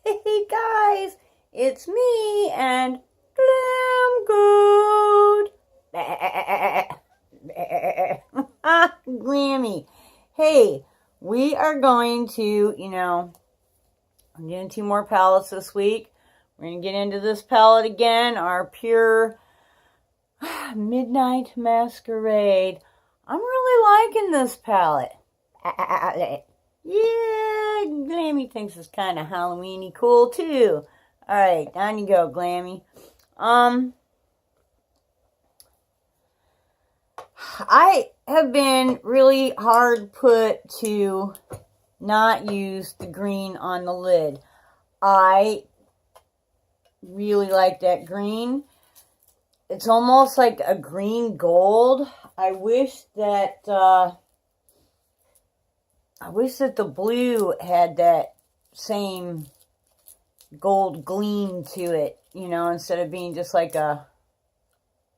Hey guys, it's me and Glam Good. Glammy. Hey, we are going to, I'm doing 2 more palettes this week. We're going to get into this palette again, our pure Midnight Masquerade. I'm really liking this palette. Yeah, Glammy thinks it's kind of Halloweeny cool too. Alright, down you go, Glammy. I have been really hard put to not use the green on the lid. I really like that green. It's almost like a green gold. I wish that the blue had that same gold gleam to it, instead of being just like a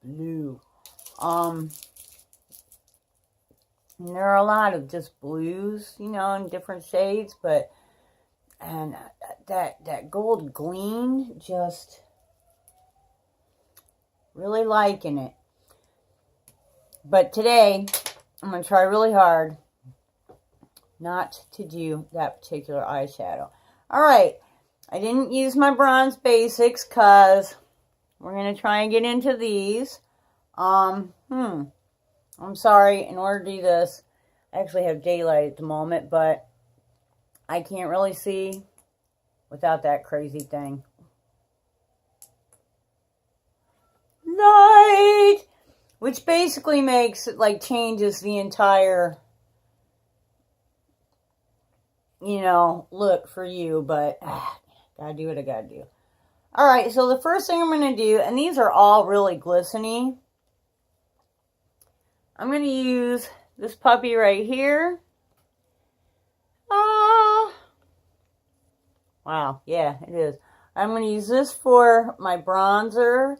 blue. And there are a lot of just blues, in different shades, and that gold gleam, just really liking it. But today, I'm going to try really hard not to do that particular eyeshadow. Alright, I didn't use my bronze basics because we're going to try and get into these. I'm sorry, in order to do this, I actually have daylight at the moment, but I can't really see without that crazy thing. Light! Which basically makes it, changes the entire, look for you, but gotta do what I gotta do. Alright, so the first thing I'm gonna do, and these are all really glistening, I'm going to use this puppy right here. Wow, yeah, it is. I'm going to use this for my bronzer,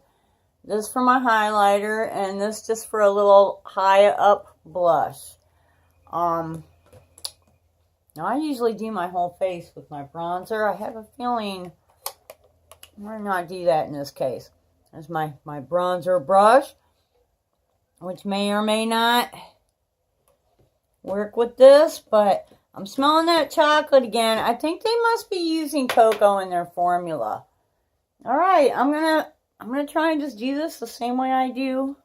this for my highlighter, and this just for a little high up blush. Now I usually do my whole face with my bronzer. I have a feeling I'm going to not do that in this case. There's my bronzer brush, which may or may not work with this, but I'm smelling that chocolate again. I think they must be using cocoa in their formula. All right, I'm gonna try and just do this the same way I do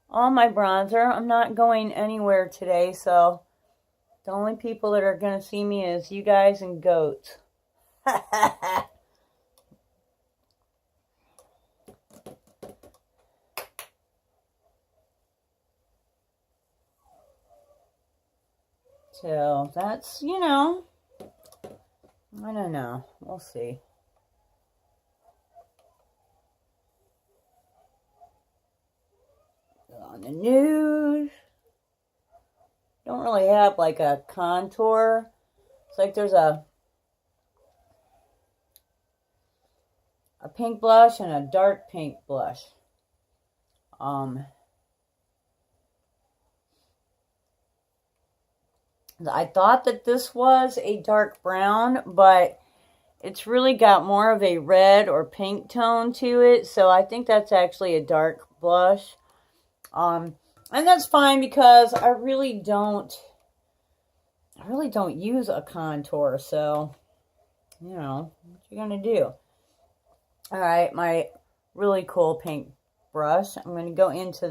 all my bronzer. I'm not going anywhere today, so the only people that are gonna see me is you guys and goats. So that's, I don't know. We'll see. On the news. Don't really have like a contour. It's like there's a pink blush and a dark pink blush. I thought that this was a dark brown, but it's really got more of a red or pink tone to it. So I think that's actually a dark blush. And that's fine because I really don't use a contour. So, what you gonna do? All right, my really cool pink brush. I'm going to go into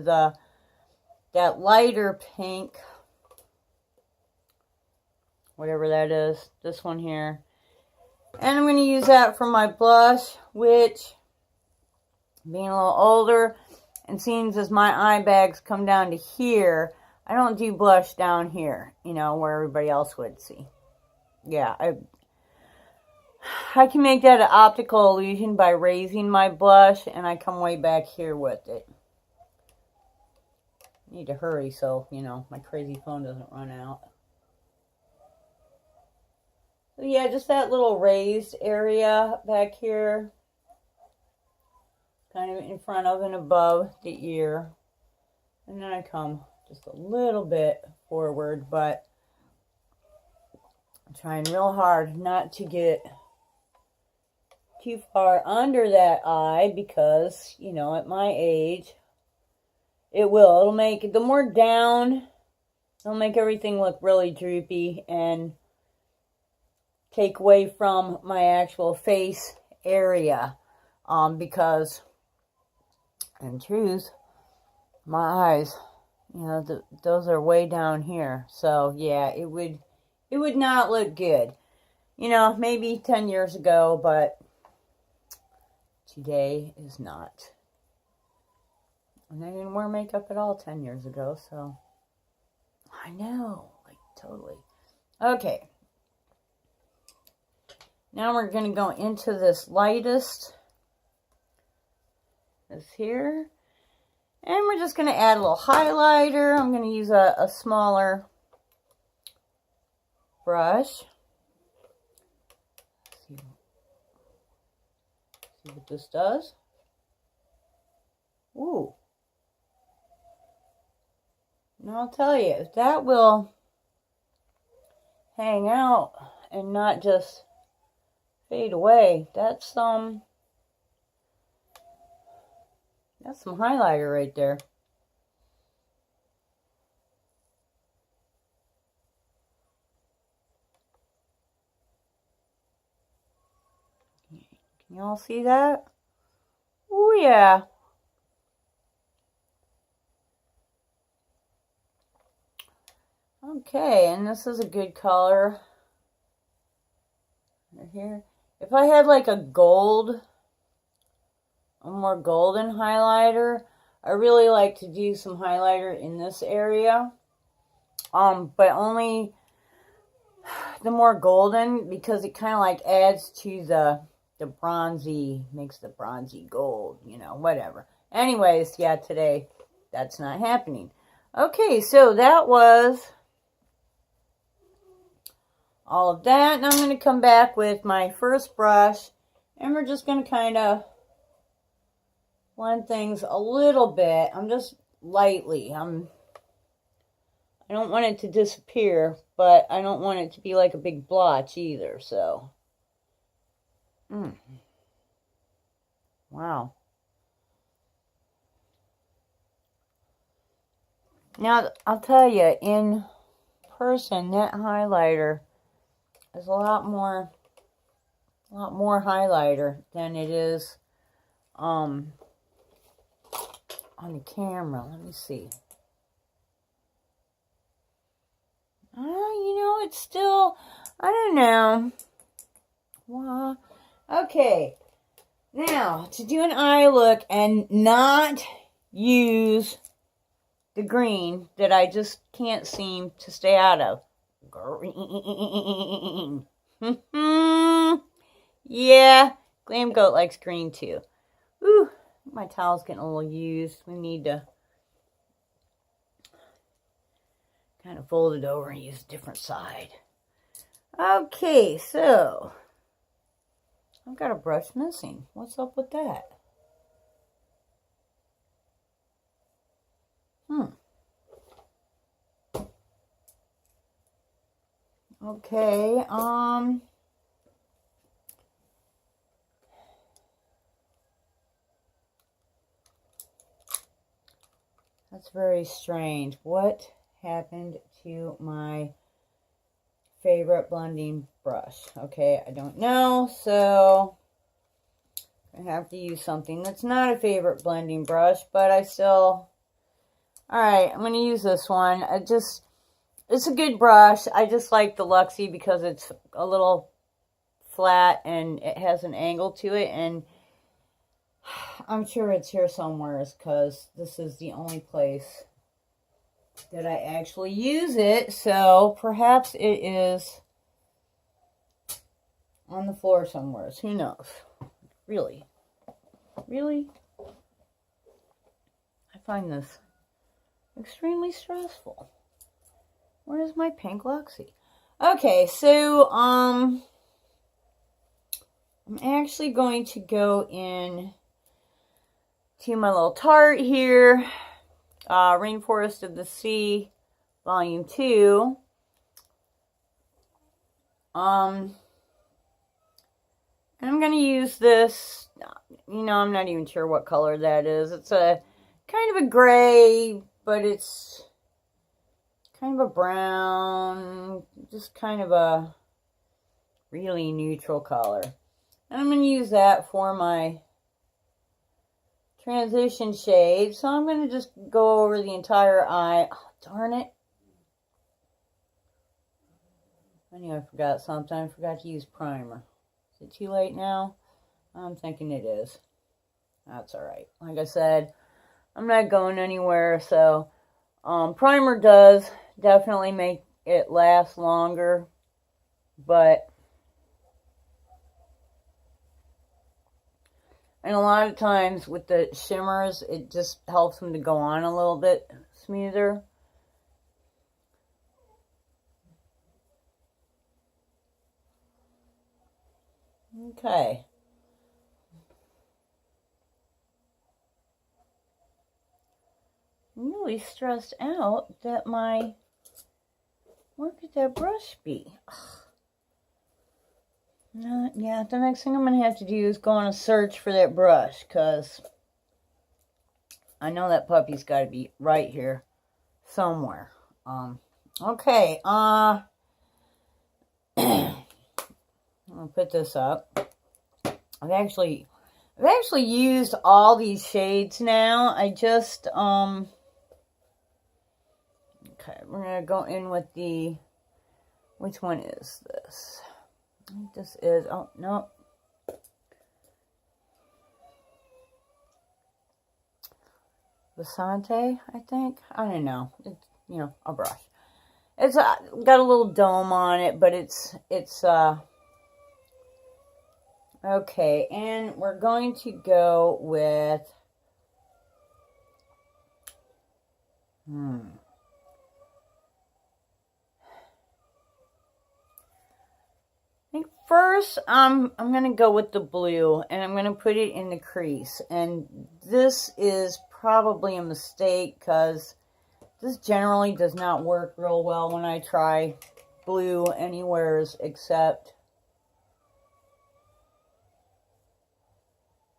that lighter pink, whatever that is, this one here. And I'm going to use that for my blush, which, being a little older, and seeing as my eye bags come down to here, I don't do blush down here, where everybody else would see. Yeah, I can make that an optical illusion by raising my blush, and I come way back here with it. I need to hurry so, my crazy phone doesn't run out. So yeah, just that little raised area back here. Kind of in front of and above the ear. And then I come just a little bit forward, but I'm trying real hard not to get too far under that eye because, you know, at my age, it'll make, the more down, it'll make everything look really droopy and take away from my actual face area. Because, in truth, my eyes, you know, those are way down here. So, yeah, it would not look good. You know, maybe 10 years ago, but today is not. And I didn't wear makeup at all 10 years ago, so I know, like, totally. Okay. Now we're going to go into this lightest, this here. And we're just going to add a little highlighter. I'm going to use a smaller brush. See what this does. Ooh. And I'll tell you, if that will hang out and not just fade away, that's some highlighter right there. Can y'all see that? Oh yeah. Okay, and this is a good color right here. If I had like a more golden highlighter, I really like to do some highlighter in this area. But only the more golden, because it kind of like adds to the bronzy, makes the bronzy gold, you know, whatever. Anyways, yeah, today that's not happening. Okay, so that was all of that. Now I'm going to come back with my first brush, and we're just going to kind of blend things a little bit. I'm just lightly. I don't want it to disappear, but I don't want it to be like a big blotch either, so. Wow. Now, I'll tell you, in person, that highlighter is a lot more highlighter than it is on the camera. Let me see. You know, it's still, I don't know. Wow. Okay. Now, to do an eye look and not use the green that I just can't seem to stay out of. Green. Yeah, Glam Goat likes green too. Ooh, my towel's getting a little used. We need to kind of fold it over and use a different side. Okay, so I've got a brush missing. What's up with that? Okay, that's very strange. What happened to my favorite blending brush? Okay, I don't know, so I have to use something that's not a favorite blending brush, but I still... Alright, I'm going to use this one. It's a good brush. I just like the Luxie because it's a little flat and it has an angle to it, and I'm sure it's here somewhere because this is the only place that I actually use it, so perhaps it is on the floor somewhere. Who knows? Really? I find this extremely stressful. Where is my pink Luxie? Okay, so I'm actually going to go in to my little Tarte here, Rainforest of the Sea, Volume 2. And I'm going to use this, you know, I'm not even sure what color that is. It's a kind of a gray, but it's kind of a brown, just kind of a really neutral color. And I'm going to use that for my transition shade. So I'm going to just go over the entire eye. Oh, darn it. I knew I forgot something. I forgot to use primer. Is it too late now? I'm thinking it is. That's alright. Like I said, I'm not going anywhere, so primer does definitely make it last longer, but and a lot of times with the shimmers, it just helps them to go on a little bit smoother. Okay. I'm really stressed out that where could that brush be? Yeah, the next thing I'm going to have to do is go on a search for that brush, because I know that puppy's got to be right here somewhere. Okay, I'll put this up. I've actually used all these shades now. I just, okay, we're going to go in with the, which one is this? I think this is, oh, no. Vasante, I think. I don't know. It's, you know, a brush. It's got a little dome on it, but it's okay, and we're going to go with, I think first, I'm going to go with the blue, and I'm going to put it in the crease, and this is probably a mistake, because this generally does not work real well when I try blue anywheres except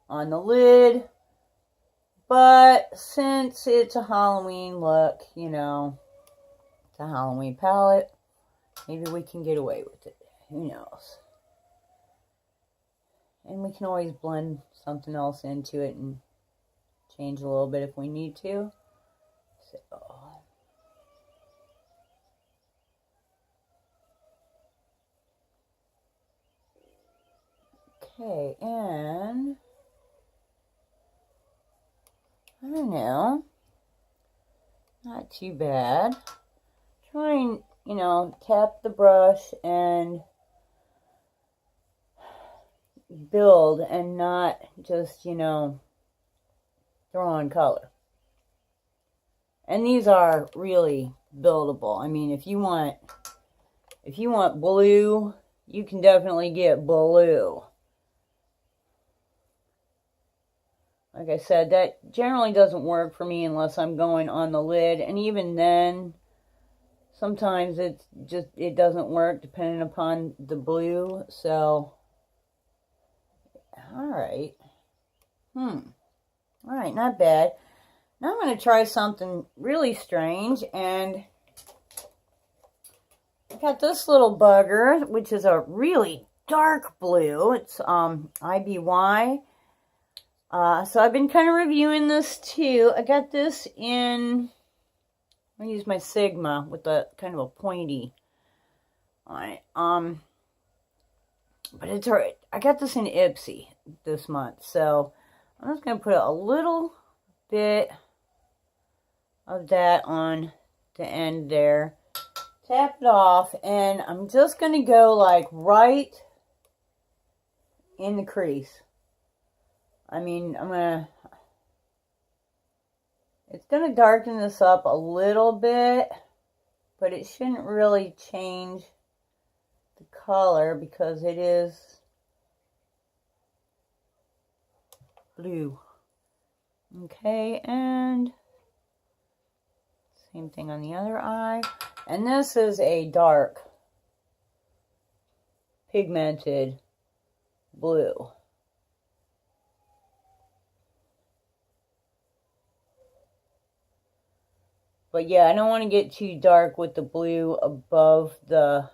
on the lid. But since it's a Halloween look, you know, it's a Halloween palette, maybe we can get away with it. Who knows? And we can always blend something else into it and change a little bit if we need to. So, okay, and I don't know, not too bad. Try and, you know, tap the brush and build and not just, you know, throw on color. And these are really buildable. I mean, if you want blue, you can definitely get blue. Like I said, that generally doesn't work for me unless I'm going on the lid, and even then, sometimes it doesn't work depending upon the blue. So, alright. Alright, not bad. Now I'm going to try something really strange, and I got this little bugger, which is a really dark blue. It's IBY. So I've been kind of reviewing this too. I got this in, I'm going to use my Sigma with a kind of a pointy on it. But it's alright. I got this in Ipsy this month. So I'm just going to put a little bit of that on the end there. Tap it off, and I'm just going to go like right in the crease. I mean, it's going to darken this up a little bit, but it shouldn't really change the color because it is blue. Okay, and same thing on the other eye. And this is a dark pigmented blue. But yeah, I don't want to get too dark with the blue above the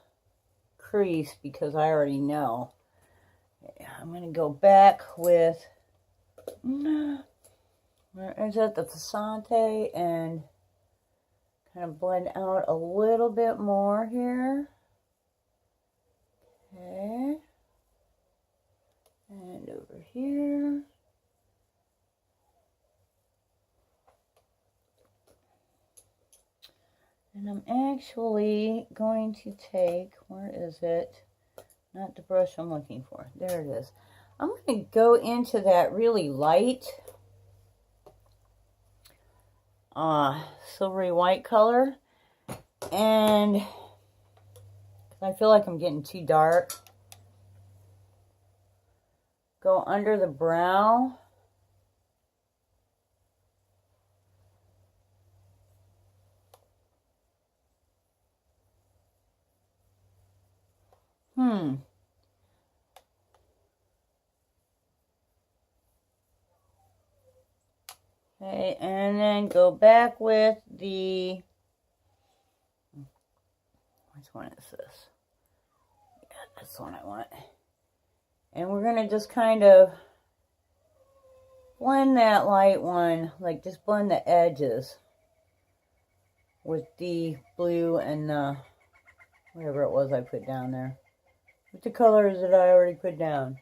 crease because I already know. I'm going to go back with, where is it, the Fasante, and kind of blend out a little bit more here. Okay. And over here. And I'm actually going to take, where is it? Not the brush I'm looking for. There it is. I'm going to go into that really light silvery white color. And I feel like I'm getting too dark. Go under the brow. Okay, and then go back with the, which one is this? Yeah, that's the one I want. And we're going to just kind of blend that light one, like just blend the edges with the blue and the, whatever it was I put down there. With the colors that I already put down.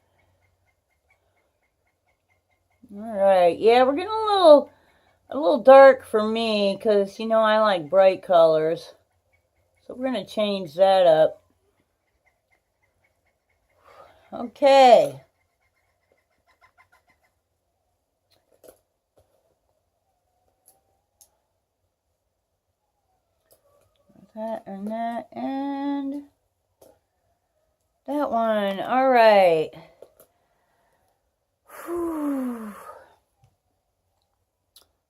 Alright, yeah, we're getting a little dark for me, because, you know, I like bright colors. So we're going to change that up. Okay. That and that and that one. Alright.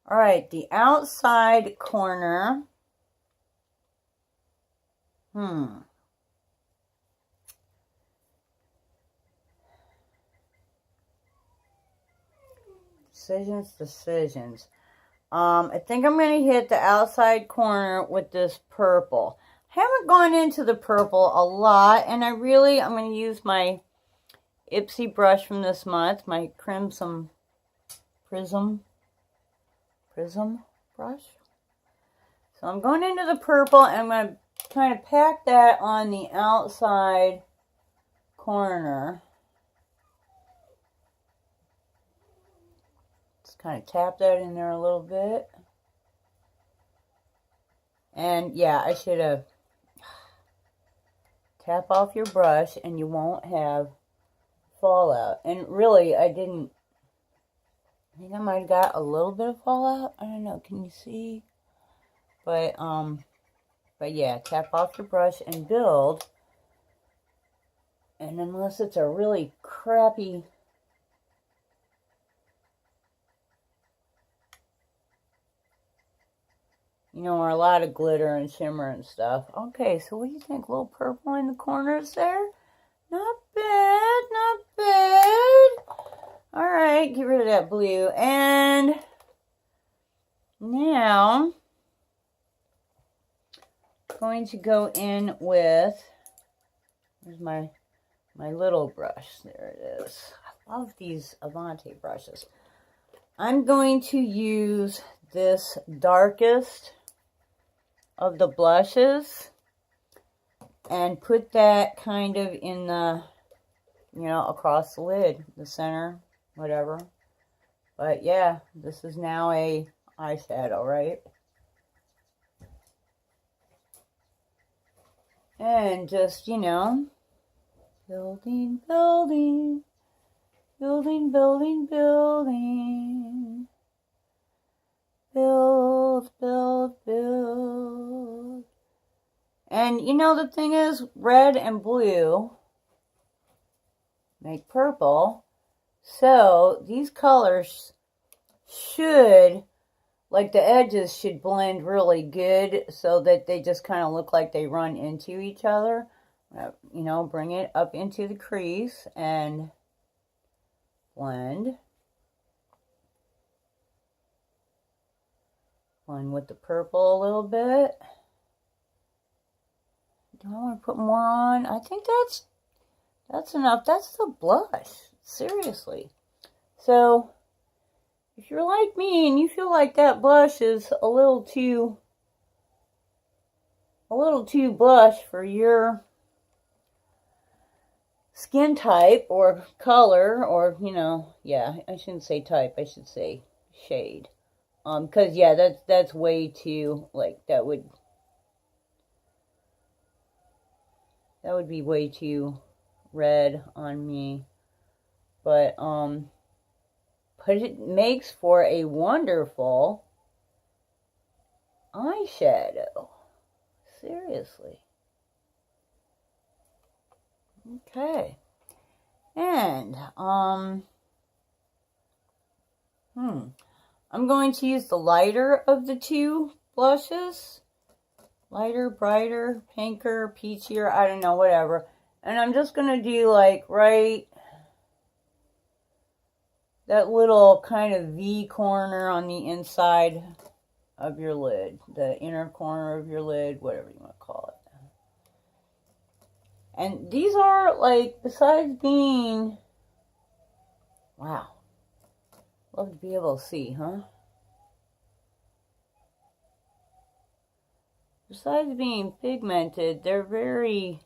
Alright, the outside corner. Decisions. I think I'm going to hit the outside corner with this purple. I haven't gone into the purple a lot, and I'm going to use my Ipsy brush from this month, my Crimson Prism brush. So I'm going into the purple, and I'm going to kind of pack that on the outside corner. Just kind of tap that in there a little bit. And yeah, I should have tap off your brush and you won't have fallout. And really, I think I might have got a little bit of fallout. I don't know, can you see? But yeah, tap off your brush and build. And unless it's a really crappy, you know, or a lot of glitter and shimmer and stuff. Okay, so what do you think? A little purple in the corners there? Not bad, not bad. Alright, get rid of that blue. And now, I'm going to go in with, where's my little brush? There it is. I love these Avante brushes. I'm going to use this darkest of the blushes and put that kind of in the, you know, across the lid, the center, whatever. But yeah, this is now a eyeshadow, right? And just, you know, building, building, building, building, building. Build, build, build. And you know, the thing is, red and blue make purple. So these colors should, like the edges should blend really good so that they just kind of look like they run into each other. You know, bring it up into the crease and blend. Blend with the purple a little bit. Do I want to put more on? I think that's enough. That's the blush. Seriously. So, if you're like me and you feel like that blush is a little too blush for your skin type or color, or, you know, yeah, I shouldn't say type, I should say shade. Because, yeah, that's way too, like, that would be way too red on me. But it makes for a wonderful eyeshadow. Seriously. Okay. And, I'm going to use the lighter of the two blushes. Lighter, brighter, pinker, peachier, I don't know, whatever. And I'm just going to do like right that little kind of V corner on the inside of your lid. The inner corner of your lid, whatever you want to call it. And these are like, besides being, wow. Love to be able to see, huh? Besides being pigmented, they're very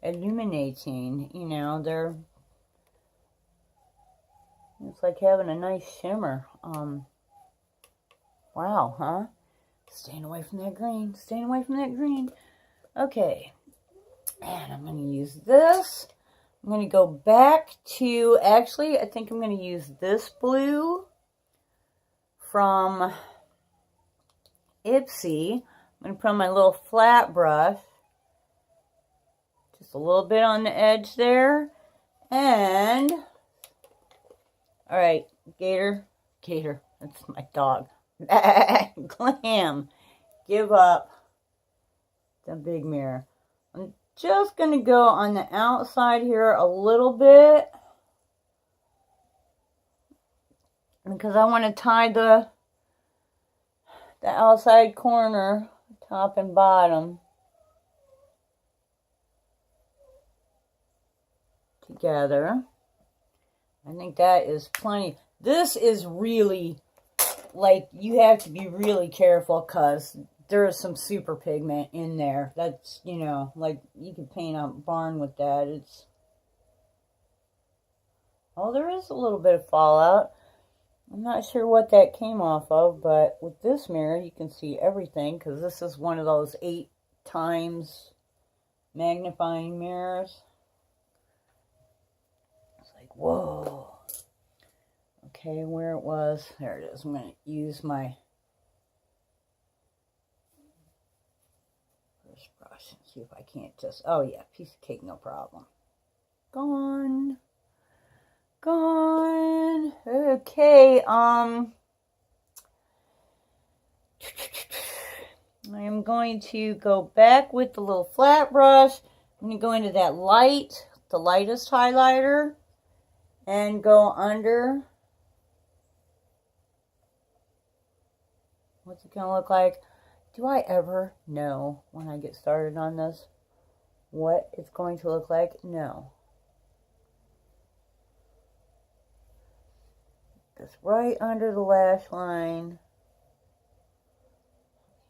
illuminating, you know, it's like having a nice shimmer. Wow, huh? Staying away from that green, staying away from that green. Okay, and I'm going to use this. I'm going to go back to, actually, I think I'm going to use this blue from Ipsy. I'm going to put on my little flat brush. Just a little bit on the edge there. And, alright, Gator, that's my dog. Glam, give up the big mirror. I'm just going to go on the outside here a little bit, because I want to tie the outside corner, top and bottom, together. I think that is plenty. This is really, like, you have to be really careful because there is some super pigment in there. That's, you know, like, you could paint a barn with that. It's, oh, there is a little bit of fallout. I'm not sure what that came off of, but with this mirror, you can see everything, because this is one of those 8 times magnifying mirrors. It's like, whoa. Okay, where it was, there it is. I'm going to use my first brush and see if I can't just, oh yeah, piece of cake, no problem. Gone. Okay, I am going to go back with the little flat brush. I'm going to go into that light, the lightest highlighter, and go under. What's it going to look like? Do I ever know when I get started on this what it's going to look like? No. Just right under the lash line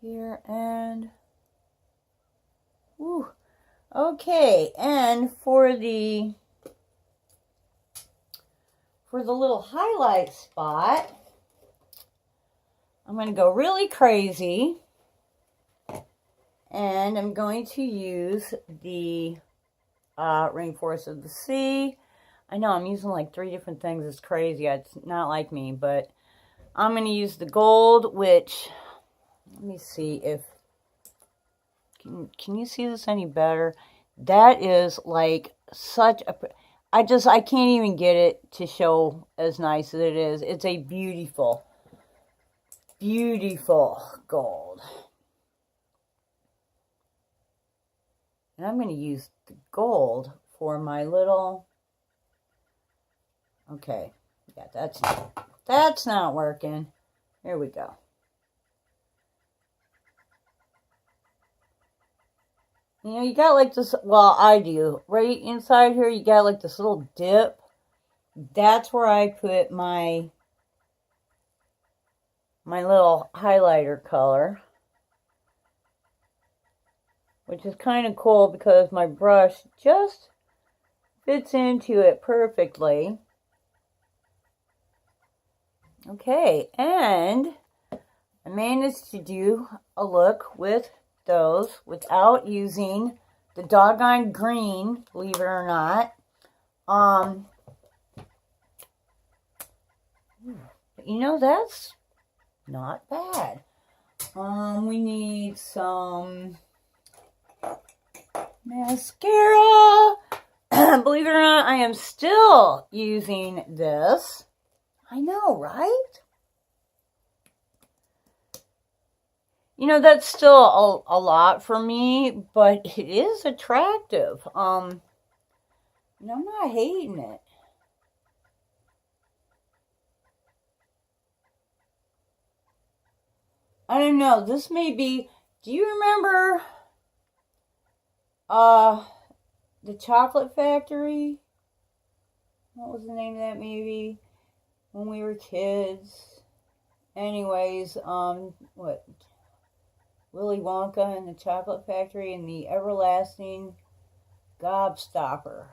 here, and woo. Okay, and for the little highlight spot, I'm going to go really crazy, and I'm going to use the Rainforest of the Sea. I know I'm using like 3 different things. It's crazy. It's not like me, but I'm going to use the gold, which, let me see if, can you see this any better? That is like such a, I can't even get it to show as nice as it is. It's a beautiful, beautiful gold. And I'm going to use the gold for my little... Okay. Yeah, that's not working. Here we go. You know, you got like this, well, I do. Right inside here, you got like this little dip. That's where I put my little highlighter color. Which is kind of cool because my brush just fits into it perfectly. Okay, and I managed to do a look with those without using the doggone green, believe it or not. You know, that's not bad. We need some mascara. Believe it or not, I am still using this. I know, right? You know, that's still a lot for me, but it is attractive. And I'm not hating it. I don't know, this may be, do you remember the Chocolate Factory? What was the name of that movie? When we were kids. Anyways, what? Willy Wonka and the Chocolate Factory and the Everlasting Gobstopper.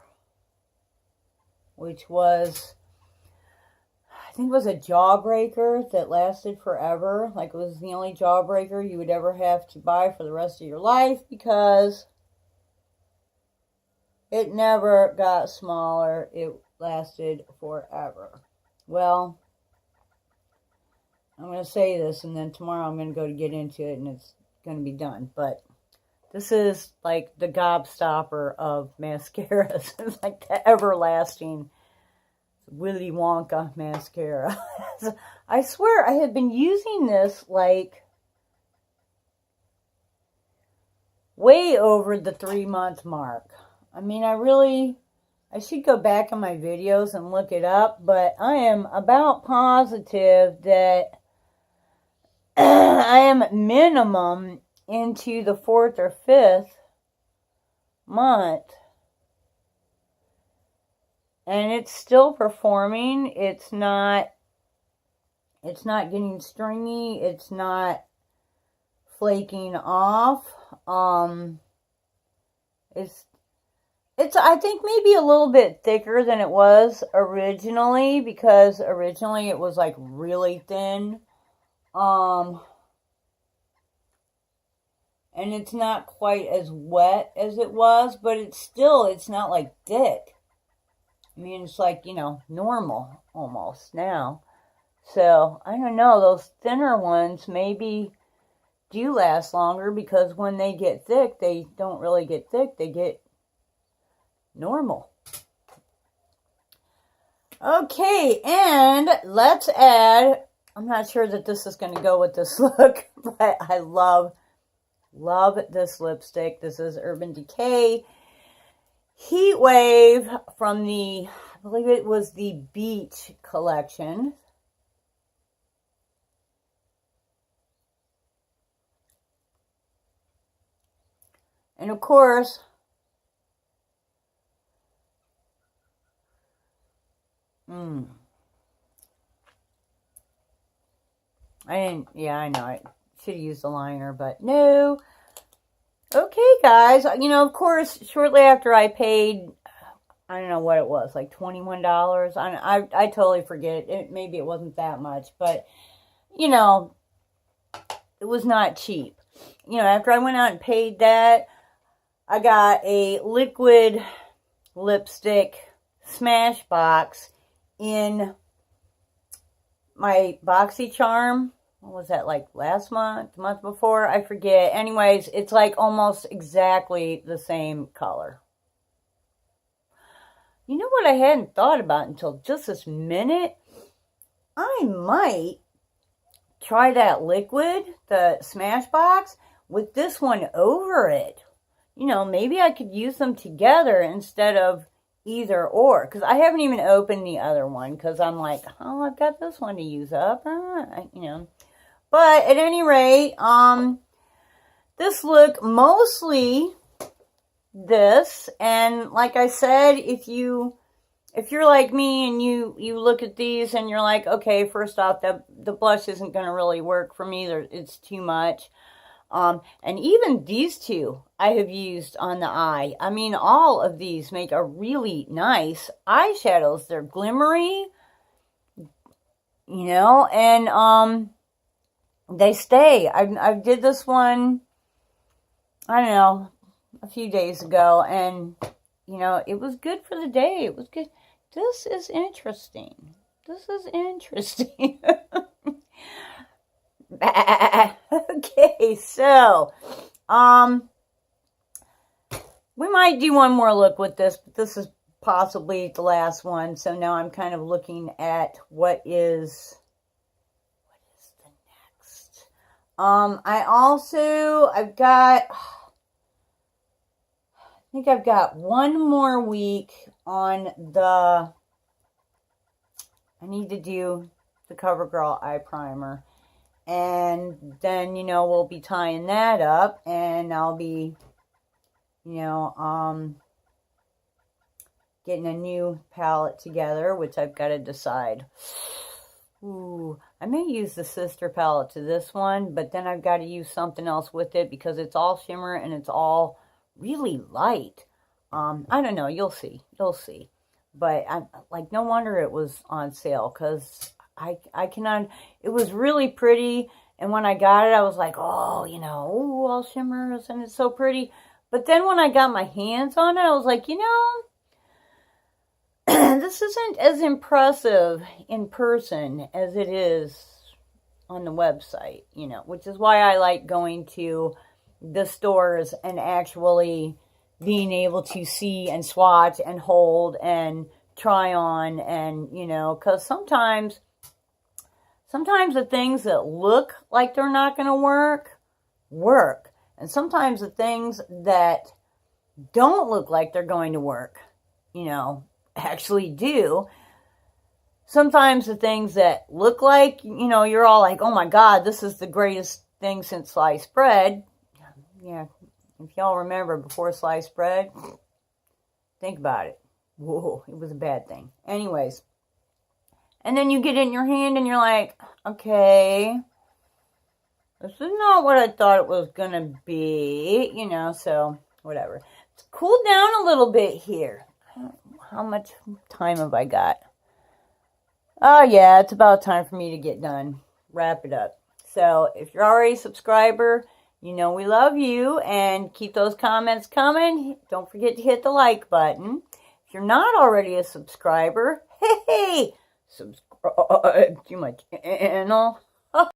Which was, I think it was a jawbreaker that lasted forever. Like it was the only jawbreaker you would ever have to buy for the rest of your life because it never got smaller. It lasted forever. Well, I'm going to say this and then tomorrow I'm going to go to get into it and it's going to be done. But this is like the gobstopper of mascaras. It's like the everlasting Willy Wonka mascara. I swear I have been using this like way over the 3-month mark. I mean, I should go back in my videos and look it up, but I am about positive that I am minimum into the 4th or 5th month. And it's still performing. It's not getting stringy. It's not flaking off. It's I think maybe a little bit thicker than it was originally because originally it was like really thin. And it's not quite as wet as it was, but it's not like thick. I mean, it's like, you know, normal almost now. So, I don't know, those thinner ones maybe do last longer because when they get thick, they don't really get thick, they get normal. Okay, and let's add, I'm not sure that this is going to go with this look, but I love this lipstick. This is Urban Decay Heat Wave from the, I believe it was the Beach collection. And of course, I know, I should have used a liner, but no. Okay, guys, you know, of course, shortly after I paid, I don't know what it was, like $21. I totally forget. Maybe it wasn't that much, but, you know, it was not cheap. You know, after I went out and paid that, I got a liquid lipstick Smashbox in my BoxyCharm. What was that, like last month, the month before? I forget. Anyways, it's like almost exactly the same color. You know what I hadn't thought about until just this minute? I might try that liquid, the Smashbox, with this one over it. you know, maybe I could use them together instead of either or. Because I haven't even opened the other one because I'm like, oh, I've got this one to use up. You know. But at any rate, this look mostly this. And like I said, if you're like me and you look at these and you're like, okay, first off, the blush isn't going to really work for me. It's too much. And even these two I have used on the eye. I mean, all of these make a really nice eyeshadows. They're glimmery, you know, and they stay. I did this one, I don't know, a few days ago, and you know, it was good for the day. It was good. This is interesting. This is interesting. Okay, so we might do one more look with this, but this is possibly the last one. So now I'm kind of looking at what is the next. I've got one more week on I need to do the CoverGirl eye primer. And then, you know, we'll be tying that up, and I'll be, you know, getting a new palette together, which I've got to decide. Ooh, I may use the sister palette to this one, but then I've got to use something else with it because it's all shimmer and it's all really light. I don't know. You'll see. You'll see. But I'm like, no wonder it was on sale because I cannot, it was really pretty, and when I got it, I was like, oh, you know, ooh, all shimmers, and it's so pretty. But then when I got my hands on it, I was like, you know, this isn't as impressive in person as it is on the website, you know, which is why I like going to the stores and actually being able to see and swatch and hold and try on, and, you know, because sometimes the things that look like they're not going to work. And sometimes the things that don't look like they're going to work, you know, actually do. Sometimes the things that look like, you know, you're all like, oh my God, this is the greatest thing since sliced bread. Yeah, if y'all remember before sliced bread, think about it. Whoa, it was a bad thing. Anyways. And then you get it in your hand and you're like, okay, this is not what I thought it was going to be, you know, so whatever. It's cooled down a little bit here. How much time have I got? Oh, yeah, it's about time for me to get done. Wrap it up. So if you're already a subscriber, you know we love you, and keep those comments coming. Don't forget to hit the like button. If you're not already a subscriber, hey, subscribe to my channel.